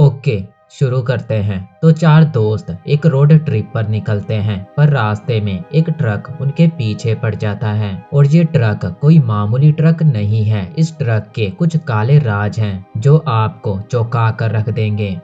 Okay, शुरू करते हैं। तो चार दोस्त एक रोड ट्रिप पर निकलते हैं, पर रास्ते में एक ट्रक उनके पीछे पड़ जाता है। और ये ट्रक कोई मामूली ट्रक नहीं है। इस ट्रक के कुछ काले राज हैं जो आपको चौंका कर रख देंगे।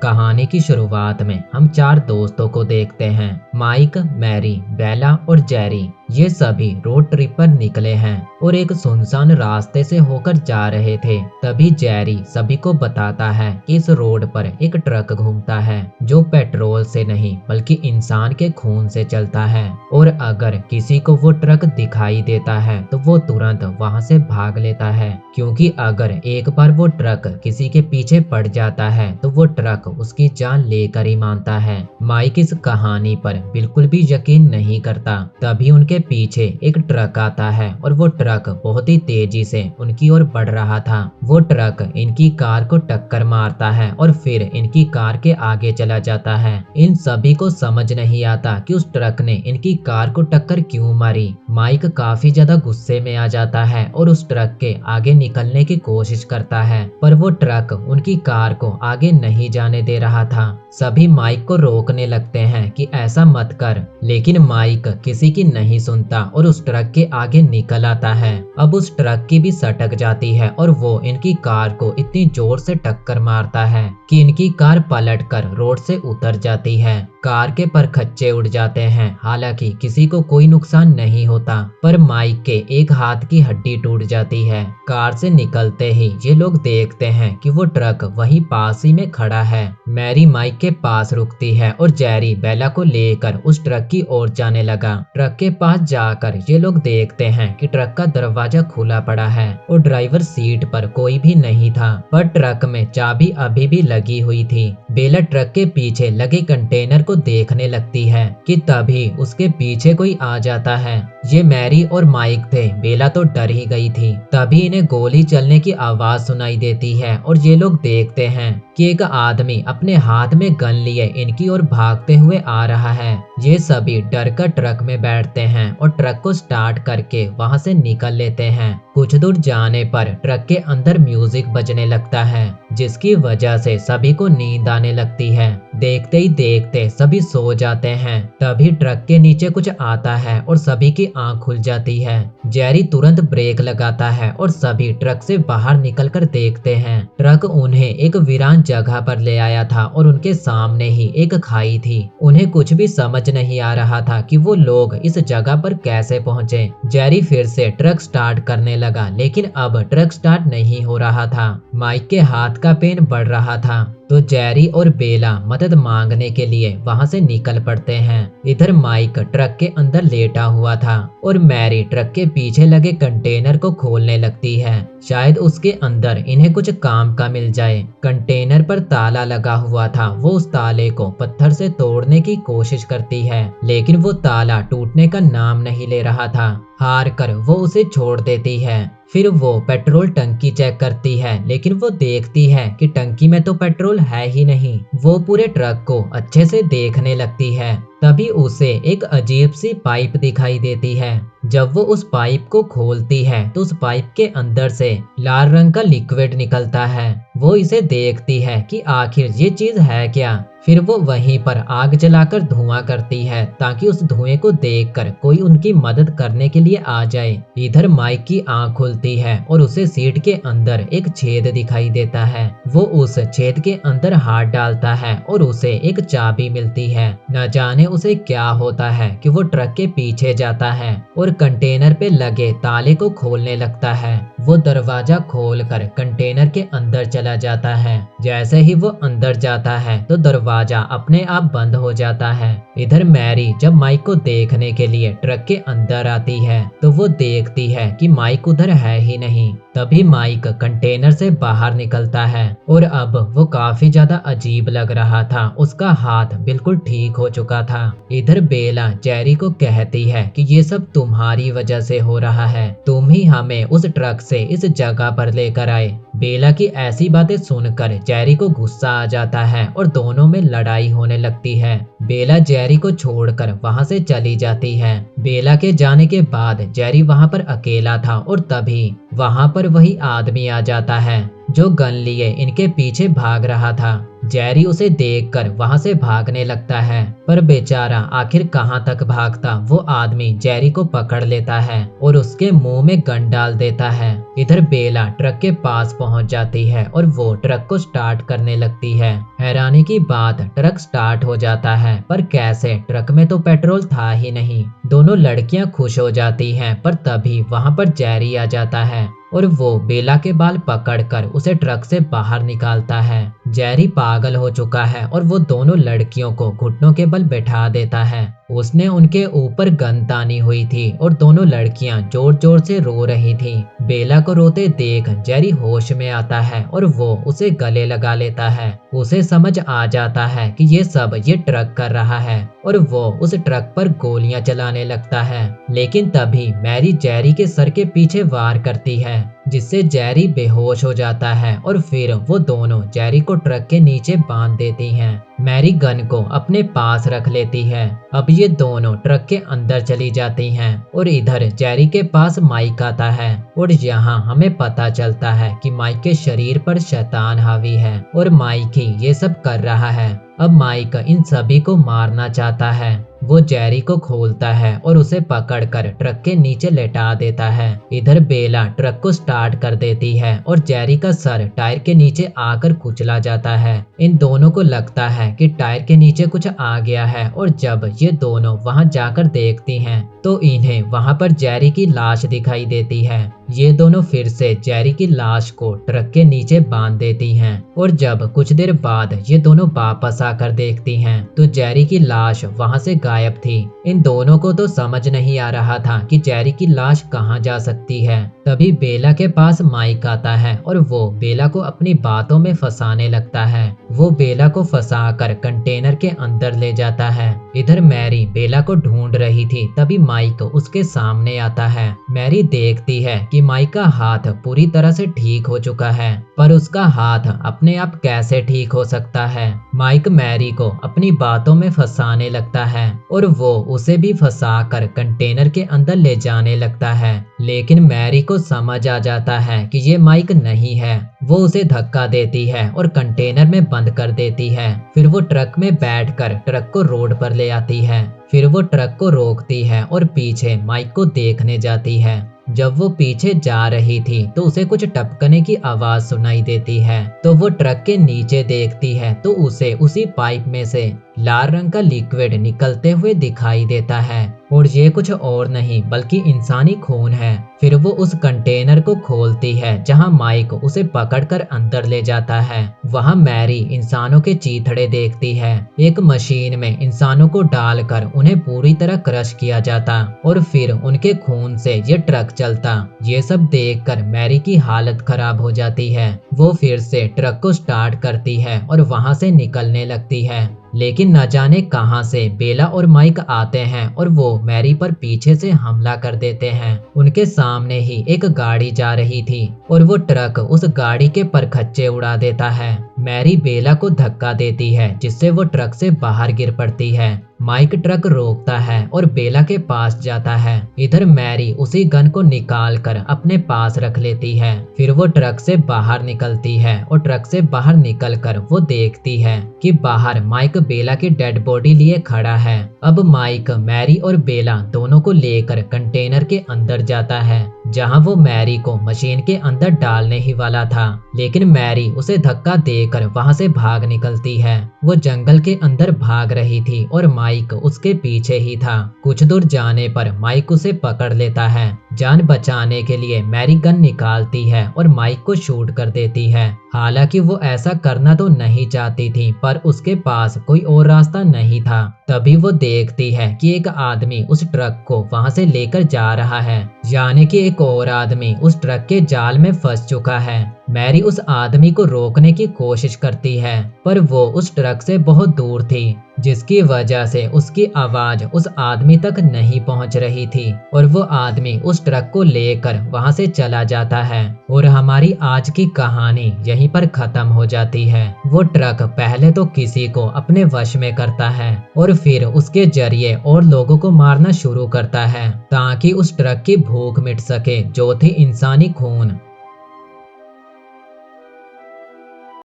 कहानी की शुरुआत में हम चार दोस्तों को देखते हैं, माइक, मैरी, बेला और जेरी। ये सभी रोड ट्रिप पर निकले हैं और एक सुनसान रास्ते से होकर जा रहे थे। तभी जेरी सभी को बताता है कि इस रोड पर एक ट्रक घूमता है जो पेट्रोल से नहीं बल्कि इंसान के खून से चलता है। और अगर किसी को वो ट्रक दिखाई देता है तो वो तुरंत वहां से भाग लेता है, क्योंकि अगर एक बार वो ट्रक किसी के पीछे पड़ जाता है तो वो ट्रक उसकी जान लेकर ही मानता है। माइक इस कहानी पर बिल्कुल भी यकीन नहीं करता। तभी उनके पीछे एक ट्रक आता है और वो ट्रक बहुत ही तेजी से उनकी ओर बढ़ रहा था। वो ट्रक इनकी कार को टक्कर मारता है और फिर इनकी कार के आगे चला जाता है। इन सभी को समझ नहीं आता कि उस ट्रक ने इनकी कार को टक्कर क्यों मारी। माइक काफी ज्यादा गुस्से में आ जाता है और उस ट्रक के आगे निकलने की कोशिश करता है, पर वो ट्रक उनकी कार को आगे नहीं जाने दे रहा था। सभी माइक को रोकने लगते हैं कि ऐसा मत कर, लेकिन माइक किसी की नहीं सुनता और उस ट्रक के आगे निकल आता है। अब उस ट्रक की भी सटक जाती है और वो इनकी कार को इतनी जोर से टक्कर मारता है कि इनकी कार पलटकर रोड से उतर जाती है। कार के परखच्चे उड़ जाते हैं। हालांकि किसी को कोई नुकसान नहीं होता, पर माइक के एक हाथ की हड्डी टूट जाती है। कार से निकलते ही ये लोग देखते हैं कि वो ट्रक वहीं पास ही में खड़ा है। मैरी माइक के पास रुकती है और जेरी बेला को लेकर उस ट्रक की ओर जाने लगा। ट्रक के पास जाकर ये लोग देखते हैं कि ट्रक का दरवाजा खुला पड़ा है और ड्राइवर सीट पर कोई भी नहीं था, पर ट्रक में चाबी अभी भी लगी हुई थी। बेला ट्रक के पीछे लगे कंटेनर को देखने लगती है कि तभी उसके पीछे कोई आ जाता है। ये मैरी और माइक थे। बेला तो डर ही गई थी। तभी इन्हें गोली चलने की आवाज सुनाई देती है और ये लोग देखते हैं कि एक आदमी अपने हाथ में गन लिए इनकी ओर भागते हुए आ रहा है। ये सभी डर कर ट्रक में बैठते हैं और ट्रक को स्टार्ट करके वहां से निकल लेते हैं। कुछ दूर जाने पर ट्रक के अंदर म्यूजिक बजने लगता है, जिसकी वजह से सभी को नींद आने लगती है। देखते ही देखते सभी सो जाते हैं। तभी ट्रक के नीचे कुछ आता है और सभी की आंख खुल जाती है। जेरी तुरंत ब्रेक लगाता है और सभी ट्रक से बाहर निकलकर देखते हैं। ट्रक उन्हें एक वीरान जगह पर ले आया था और उनके सामने ही एक खाई थी। उन्हें कुछ भी समझ नहीं आ रहा था कि वो लोग इस जगह पर कैसे पहुंचे। जेरी फिर से ट्रक स्टार्ट करने लगा, लेकिन अब ट्रक स्टार्ट नहीं हो रहा था। माइक के हाथ का पेन बढ़ रहा था, तो जेरी और बेला मदद मांगने के लिए वहां से निकल पड़ते हैं। इधर माइक ट्रक के अंदर लेटा हुआ था और मैरी ट्रक के पीछे लगे कंटेनर को खोलने लगती है। शायद उसके अंदर इन्हें कुछ काम का मिल जाए। कंटेनर पर ताला लगा हुआ था। वो उस ताले को पत्थर से तोड़ने की कोशिश करती है, लेकिन वो ताला टूटने का नाम नहीं ले रहा था। हार कर वो उसे छोड़ देती है। फिर वो पेट्रोल टंकी चेक करती है, लेकिन वो देखती है कि टंकी में तो पेट्रोल है ही नहीं। वो पूरे ट्रक को अच्छे से देखने लगती है। तभी उसे एक अजीब सी पाइप दिखाई देती है। जब वो उस पाइप को खोलती है तो उस पाइप के अंदर से लाल रंग का लिक्विड निकलता है। वो इसे देखती है कि आखिर ये चीज है क्या। फिर वो वहीं पर आग जलाकर धुआं करती है ताकि उस धुएं को देखकर कोई उनकी मदद करने के लिए आ जाए। इधर माइक की आंख खुलती है और उसे सीट के अंदर एक छेद दिखाई देता है। वो उस छेद के अंदर हाथ डालता है और उसे एक चाबी मिलती है। न जाने उसे क्या होता है कि वो ट्रक के पीछे जाता है और कंटेनर पे लगे ताले को खोलने लगता है। वो दरवाजा खोलकर कंटेनर के अंदर चला जाता है। जैसे ही वो अंदर जाता है तो दरवाजा अपने आप बंद हो जाता है। इधर मैरी जब माइक को देखने के लिए ट्रक के अंदर आती है तो वो देखती है कि माइक उधर है ही नहीं। तभी माइक कंटेनर से बाहर निकलता है और अब वो काफी ज्यादा अजीब लग रहा था। उसका हाथ बिल्कुल ठीक हो चुका था। इधर बेला जेरी को कहती है कि ये सब तुम्हारी वजह से हो रहा है। तुम ही हमें उस ट्रक से इस जगह पर लेकर आए। बेला की ऐसी बातें सुनकर जेरी को गुस्सा आ जाता है और दोनों में लड़ाई होने लगती है। बेला जेरी को छोड़कर वहां से चली जाती है। बेला के जाने के बाद जेरी वहां पर अकेला था और तभी वहां पर वही आदमी आ जाता है जो गन लिए इनके पीछे भाग रहा था। जेरी उसे देखकर वहां से भागने लगता है, पर बेचारा आखिर कहां तक भागता। वो आदमी जेरी को पकड़ लेता है और उसके मुंह में गन डाल देता है। इधर बेला ट्रक के पास पहुंच जाती है और वो ट्रक को स्टार्ट करने लगती है। हैरानी की बात, ट्रक स्टार्ट हो जाता है, पर कैसे? ट्रक में तो पेट्रोल था ही नहीं। दोनों लड़कियां खुश हो जाती हैं, पर तभी वहां पर जेरी आ जाता है और वो बेला के बाल पकड़कर उसे ट्रक से बाहर निकालता है। जेरी पागल हो चुका है और वो दोनों लड़कियों को घुटनों के बल बैठा देता है। उसने उनके ऊपर गन तानी हुई थी और दोनों लड़कियां जोर जोर से रो रही थी। बेला को रोते देख जेरी होश में आता है और वो उसे गले लगा लेता है। उसे समझ आ जाता है कि ये सब ये ट्रक कर रहा है और वो उस ट्रक पर गोलियां चलाने लगता है। लेकिन तभी मैरी जेरी के सर के पीछे वार करती है, जिससे जेरी बेहोश हो जाता है और फिर वो दोनों जेरी को ट्रक के नीचे बांध देती हैं। मैरी गन को अपने पास रख लेती है। अब ये दोनों ट्रक के अंदर चली जाती हैं और इधर जेरी के पास माइक आता है और यहाँ हमें पता चलता है कि माइक के शरीर पर शैतान हावी है और माइक ही ये सब कर रहा है। अब माइक इन सभी को मारना चाहता है। वो जेरी को खोलता है और उसे पकड़कर ट्रक के नीचे लेटा देता है। इधर बेला ट्रक को स्टार्ट कर देती है और जेरी का सर टायर के नीचे आकर कुचला जाता है। इन दोनों को लगता है कि टायर के नीचे कुछ आ गया है और जब ये दोनों वहां जाकर देखती हैं तो इन्हें वहां पर जेरी की लाश दिखाई देती है। ये दोनों फिर से जेरी की लाश को ट्रक के नीचे बांध देती हैं और जब कुछ देर बाद ये दोनों वापस आकर देखती हैं तो जेरी की लाश वहां से गायब थी। इन दोनों को तो समझ नहीं आ रहा था कि जेरी की लाश कहां जा सकती है। तभी बेला के पास माइक आता है और वो बेला को अपनी बातों में फंसाने लगता है। वो बेला को फंसाकर कंटेनर के अंदर ले जाता है। इधर मैरी बेला को ढूंढ रही थी, तभी माइक उसके सामने आता है। मैरी देखती है कि माइक का हाथ पूरी तरह से ठीक हो चुका है, पर उसका हाथ अपने आप कैसे ठीक हो सकता है? माइक मैरी को अपनी बातों में फंसाने लगता है और वो उसे भी फंसाकर कंटेनर के अंदर ले जाने लगता है। लेकिन मैरी को समझ आ जाता है कि ये माइक नहीं है। वो उसे धक्का देती है और कंटेनर में बंद कर देती है। फिर वो ट्रक में बैठकर ट्रक को रोड पर ले आती है। फिर वो ट्रक को रोकती है और पीछे माइक को देखने जाती है। जब वो पीछे जा रही थी तो उसे कुछ टपकने की आवाज सुनाई देती है। तो वो ट्रक के नीचे देखती है तो उसे उसी पाइप में से लाल रंग का लिक्विड निकलते हुए दिखाई देता है और ये कुछ और नहीं बल्कि इंसानी खून है। फिर वो उस कंटेनर को खोलती है जहां माइक उसे पकड़कर अंदर ले जाता है। वहां मैरी इंसानों के चीथड़े देखती है। एक मशीन में इंसानों को डालकर उन्हें पूरी तरह क्रश किया जाता और फिर उनके खून से ये ट्रक चलता। ये सब देखकर मैरी की हालत खराब हो जाती है। वो फिर से ट्रक को स्टार्ट करती है और वहां से निकलने लगती है। लेकिन न जाने कहां से बेला और माइक आते हैं और वो मैरी पर पीछे से हमला कर देते हैं। उनके सामने ही एक गाड़ी जा रही थी और वो ट्रक उस गाड़ी के परखच्चे उड़ा देता है। मैरी बेला को धक्का देती है जिससे वो ट्रक से बाहर गिर पड़ती है। माइक ट्रक रोकता है और बेला के पास जाता है। इधर मैरी उसी गन को निकाल कर अपने पास रख लेती है। फिर वो ट्रक से बाहर निकलती है और ट्रक से बाहर निकलकर वो देखती है कि बाहर माइक बेला की डेड बॉडी लिए खड़ा है। अब माइक मैरी और बेला दोनों को लेकर कंटेनर के अंदर जाता है जहां वो मैरी को मशीन के अंदर डालने ही वाला था, लेकिन मैरी उसे धक्का देकर वहां से भाग निकलती है। वो जंगल के अंदर भाग रही थी और माइक उसके पीछे ही था। कुछ दूर जाने पर माइक उसे पकड़ लेता है। जान बचाने के लिए मैरी गन निकालती है और माइक को शूट कर देती है। हालांकि वो ऐसा करना तो नहीं चाहती थी, पर उसके पास कोई और रास्ता नहीं था। तभी वो देखती है कि एक आदमी उस ट्रक को वहां से लेकर जा रहा है, यानी कि एक और आदमी उस ट्रक के जाल में फंस चुका है। मैरी उस आदमी को रोकने की कोशिश करती है, पर वो उस ट्रक से बहुत दूर थी, जिसकी वजह से उसकी आवाज उस आदमी तक नहीं पहुंच रही थी और वो आदमी उस ट्रक को लेकर वहां से चला जाता है। और हमारी आज की कहानी यहीं पर खत्म हो जाती है। वो ट्रक पहले तो किसी को अपने वश में करता है और फिर उसके जरिए और लोगों को मारना शुरू करता है ताकि उस ट्रक की भूख मिट सके, जो थी इंसानी खून।